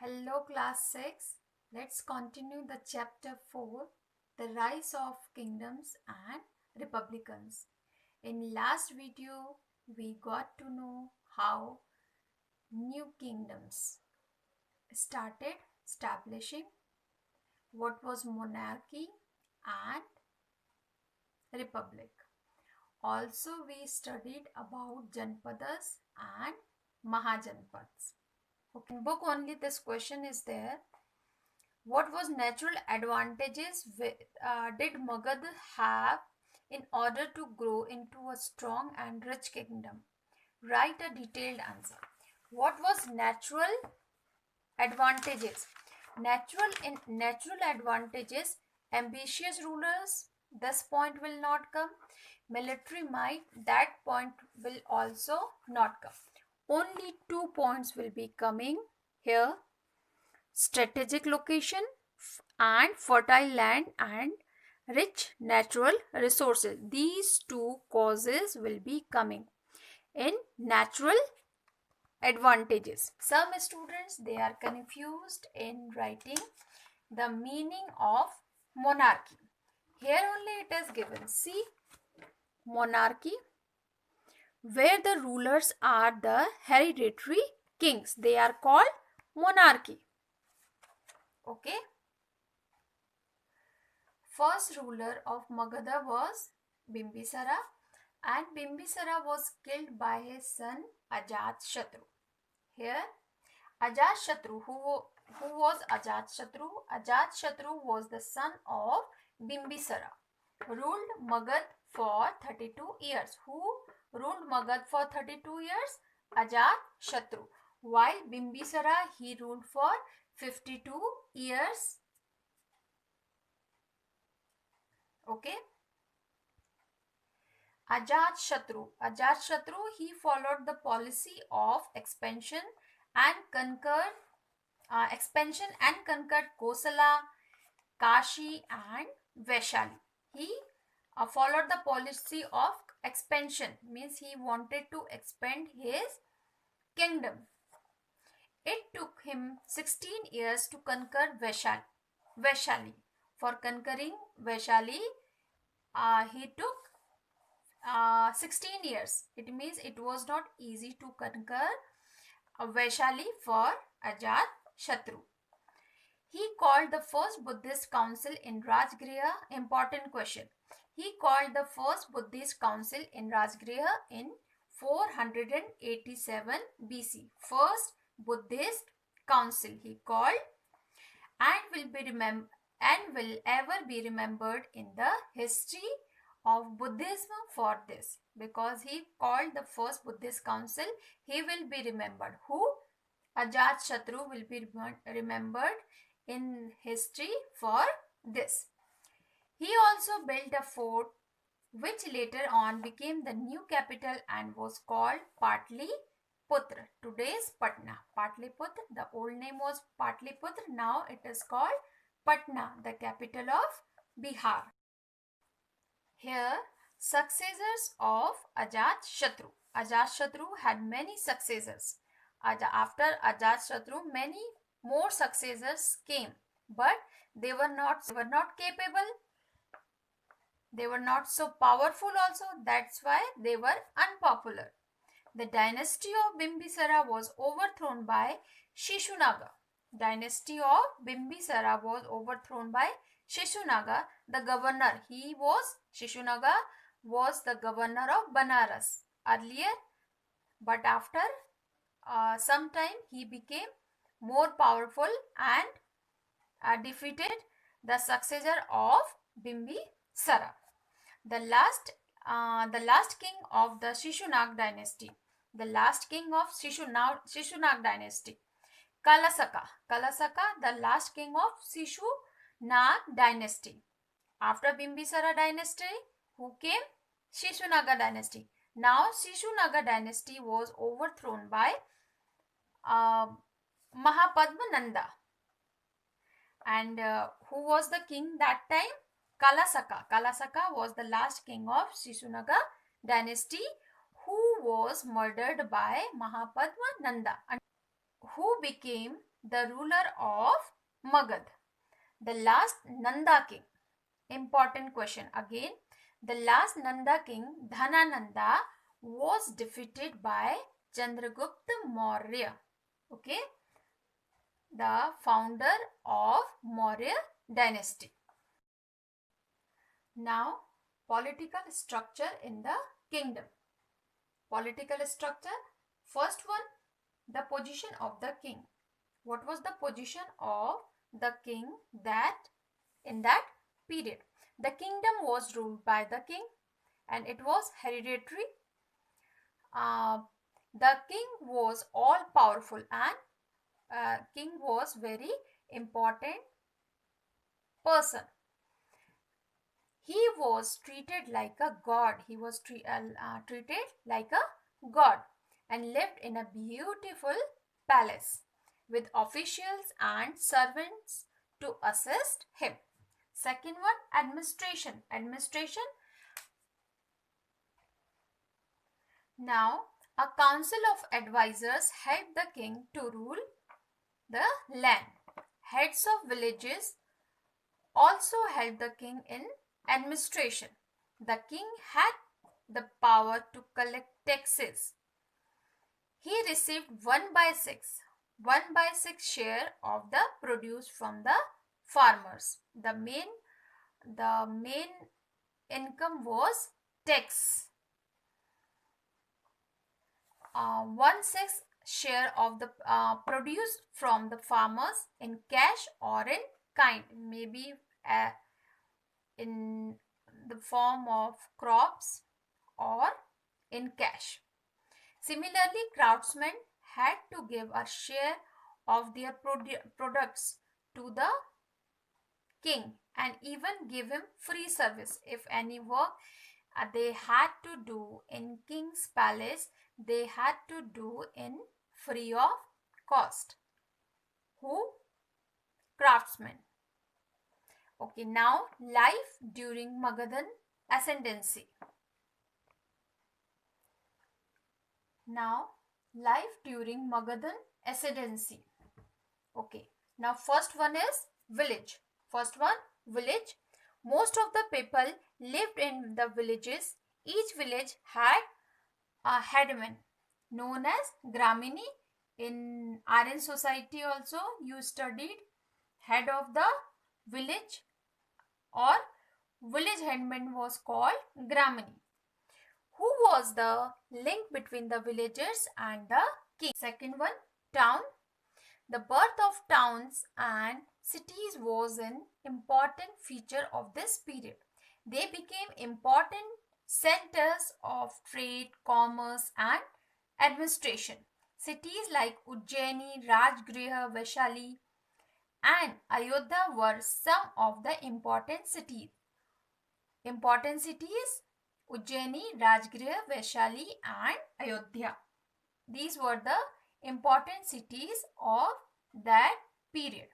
Hello class 6. Let's continue the chapter 4, the rise of kingdoms and republicans. In last video we got to know how new kingdoms started establishing, what was monarchy and republic. Also we studied about Janpadas and Mahajanpads. Okay, in book only this question is there. What was natural advantages did Magad have in order to grow into a strong and rich kingdom? Write a detailed answer. What was natural advantages? Natural advantages, ambitious rulers, this point will not come. Military might, that point will also not come. Only 2 points will be coming here: strategic location and fertile land and rich natural resources. These two causes will be coming in natural advantages. Some students, they are confused in writing the meaning of monarchy. Here only it is given. See, monarchy, where the rulers are the hereditary kings. They are called monarchy. Okay. First ruler of Magadha was Bimbisara, and Bimbisara was killed by his son Ajatashatru. Here, Ajatashatru, who was Ajatashatru? Ajatashatru was the son of Bimbisara, ruled Magad for 32 years. Who ruled Magad for 32 years? Ajatashatru. While Bimbisara, he ruled for 52 years. Okay. Ajatashatru, he followed the policy of expansion and conquered Kosala, Kashi and Vaishali. He followed the policy of expansion, means he wanted to expand his kingdom. It took him 16 years to conquer Vaishali. For conquering Vaishali, he took 16 years. It means it was not easy to conquer Vaishali for Ajatashatru. He called the first Buddhist council in Rajgriha. Important question. He called the first Buddhist council in Rajgriha in 487 BC. First Buddhist council he called, and will ever be remembered in the history of Buddhism for this, because he called the first Buddhist council. He will be remembered. Who? Ajatashatru will be remembered in history for this. He also built a fort which later on became the new capital and was called Patliputra. Today's Patna. Patliputra, the old name was Patliputra, now it is called Patna, the capital of Bihar. Here, successors of Ajatashatru. Ajatashatru had many successors. After Ajatashatru, many more successors came, but they were not capable. They were not so powerful also. That's why they were unpopular. The dynasty of Bimbisara was overthrown by Shishunaga. Dynasty of Bimbisara was overthrown by Shishunaga, the governor. Shishunaga was the governor of Banaras earlier, but after some time he became more powerful and defeated the successor of Bimbisara. The last king of the Shishunag dynasty. The last king of Shishunag dynasty. Kalasaka. Kalasaka, the last king of Shishunag dynasty. After Bimbisara dynasty, who came? Shishunaga dynasty. Now Shishunaga dynasty was overthrown by Mahapadmananda. And who was the king that time? Kalasaka. Kalasaka was the last king of Shishunaga dynasty, who was murdered by Mahapadmananda, and who became the ruler of Magad. The last Nanda king. Important question again. The last Nanda king, Dhanananda, was defeated by Chandragupta Maurya. Okay, the founder of Maurya dynasty. Now, political structure in the kingdom. Political structure. First one, the position of the king. What was the position of the king that in that period? The kingdom was ruled by the king and it was hereditary. The king was all powerful and king was very important person. He was treated like a god. He was treated like a god and lived in a beautiful palace with officials and servants to assist him. Second one, administration. Administration. Now, a council of advisors helped the king to rule the land. Heads of villages also helped the king in administration. The king had the power to collect taxes. He received 1/6 share of the produce from the farmers. The main income was tax. 1/6 share of the produce from the farmers in cash or in kind, maybe in the form of crops or in cash. Similarly, craftsmen had to give a share of their products to the king and even give him free service. If any work they had to do in king's palace, they had to do in free of cost. Who? Craftsmen. Okay, now life during Magadhan ascendancy. Now life during Magadhan ascendancy. Okay, now first one is village. First one, village. Most of the people lived in the villages. Each village had a headman known as Gramini. In Aryan society also you studied head of the village or village headman was called Gramini. Who was the link between the villagers and the king? Second one, town. The birth of towns and cities was an important feature of this period. They became important centers of trade, commerce and administration. Cities like Ujjaini, Rajgriha, Vaishali and Ayodhya were some of the important cities. Important cities, Ujjaini, Rajgriha, Vaishali and Ayodhya. These were the important cities of that period.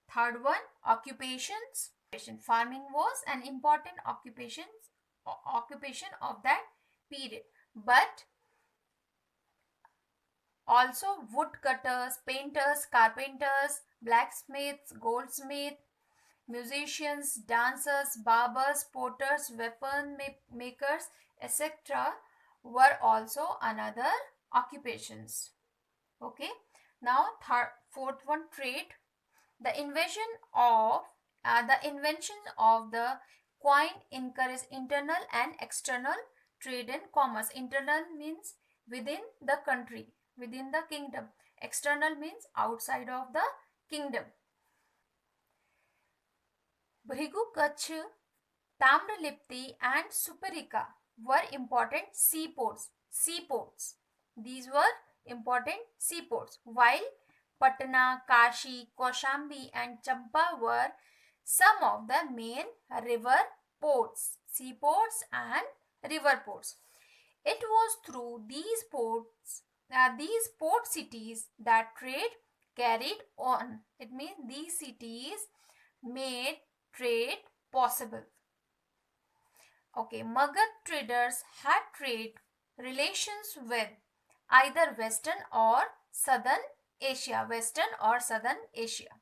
Third one, occupations. Farming was an important occupation of that period. But also woodcutters, painters, carpenters, blacksmiths, goldsmiths, musicians, dancers, barbers, potters, weapon makers, etc. were also another occupations. Okay. Now fourth one, trade. The invention of the coin encouraged internal and external trade and commerce. Internal means within the country, within the kingdom. External means outside of the kingdom. Bhrigu, Kutch, Tamralipti and Suparika were important seaports. These were important seaports, while Patna, Kashi, Kaushambi and Champa were some of the main river ports, seaports and river ports. It was through these port cities that trade carried on. It means these cities made trade possible. Okay, Magad traders had trade relations with either western or southern Asia, Western or Southern Asia.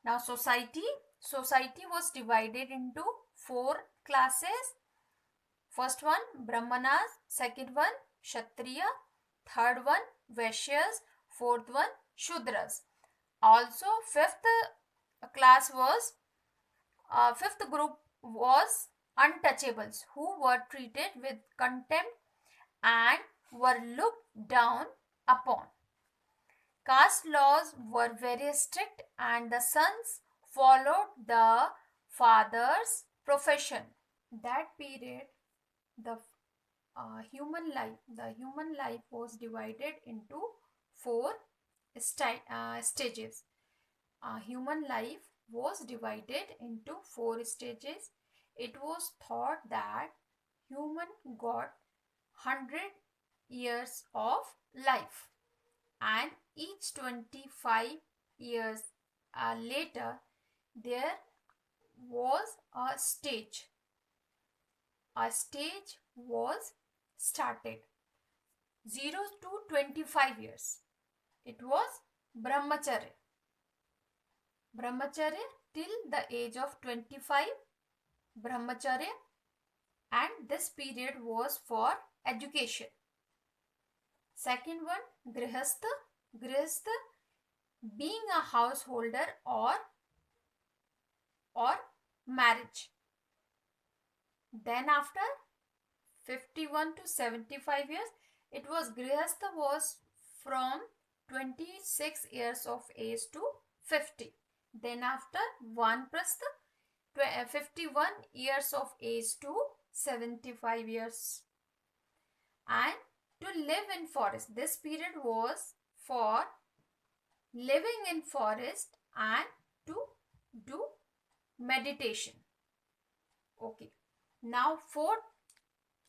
Now society was divided into 4 classes. First one Brahmanas, second one Kshatriya, third one Vaishyas, fourth one Shudras. Also fifth group was untouchables, who were treated with contempt and were looked down upon. Caste laws were very strict and the sons followed the father's profession. That period, the human life was divided into 4 stages. Human life was divided into 4 stages. It was thought that human got 100 years of life, and each 25 years later there was a stage. A stage was started. 0 to 25 years. It was Brahmacharya. Brahmacharya till the age of 25. Brahmacharya, and this period was for education. Second one, Grihastha. Grihastha being a householder or marriage. Then after 51 to 75 years, it was Grihastha was from 26 years of age to 50. Then after Vanprastha, 51 years of age to 75 years. And to live in forest, this period was for living in forest and to do meditation. Okay. Now fourth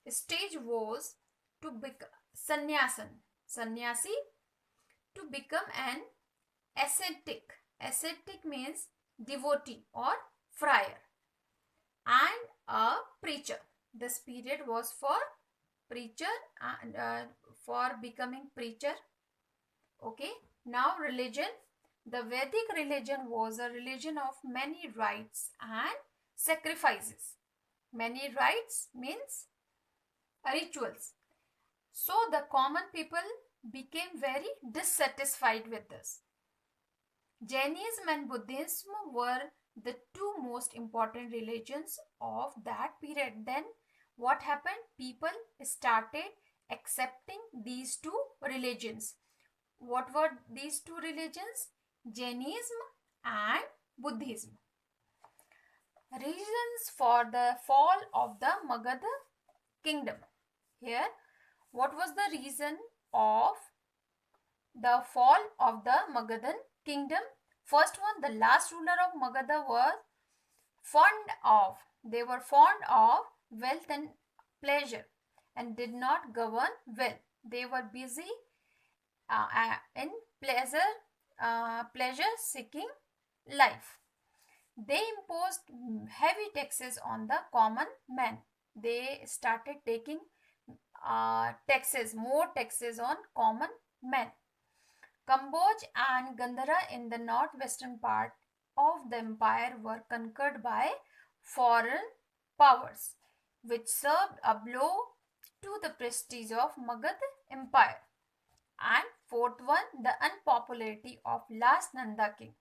stage was to become sannyasi, to become an ascetic. Ascetic means devotee or friar, and a preacher. This period was for preacher and for becoming preacher. Okay. Now religion. The Vedic religion was a religion of many rites and sacrifices. Many rites means rituals. So the common people became very dissatisfied with this. Jainism and Buddhism were the 2 most important religions of that period. Then what happened? People started accepting these 2 religions. What were these 2 religions? Jainism and Buddhism. Reasons for the fall of the Magadha kingdom. Here, what was the reason of the fall of the Magadhan kingdom? First one, the last ruler of Magadha was they were fond of wealth and pleasure and did not govern well. They were busy in pleasure seeking life. They imposed heavy taxes on the common man. They started taking more taxes on common men. Kamboj and Gandhara in the northwestern part of the empire were conquered by foreign powers, which served a blow to the prestige of Magad empire. And fourth one, the unpopularity of last Nanda king,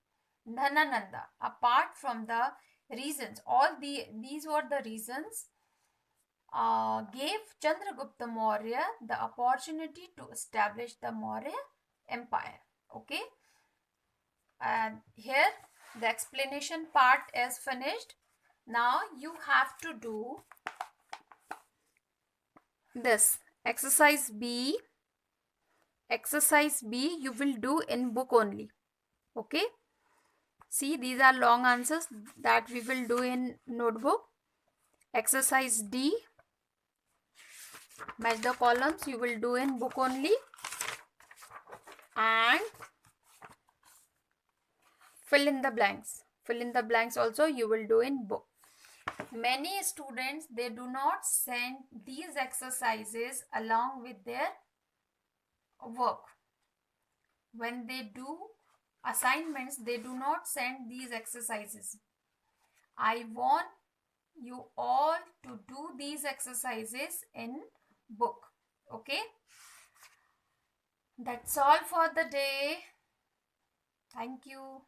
Dhanananda. Apart from the reasons, these were the reasons gave Chandragupta Maurya the opportunity to establish the Maurya empire. Okay, and here the explanation part is finished. Now you have to do this exercise B. Exercise B you will do in book only. Okay, see, these are long answers that we will do in notebook. Exercise D, match the columns, you will do in book only, and fill in the blanks. Fill in the blanks also you will do in book. Many students, they do not send these exercises along with their work. when they do assignments, they do not send these exercises. I want you all to do these exercises in book. Okay, that's all for the day. Thank you.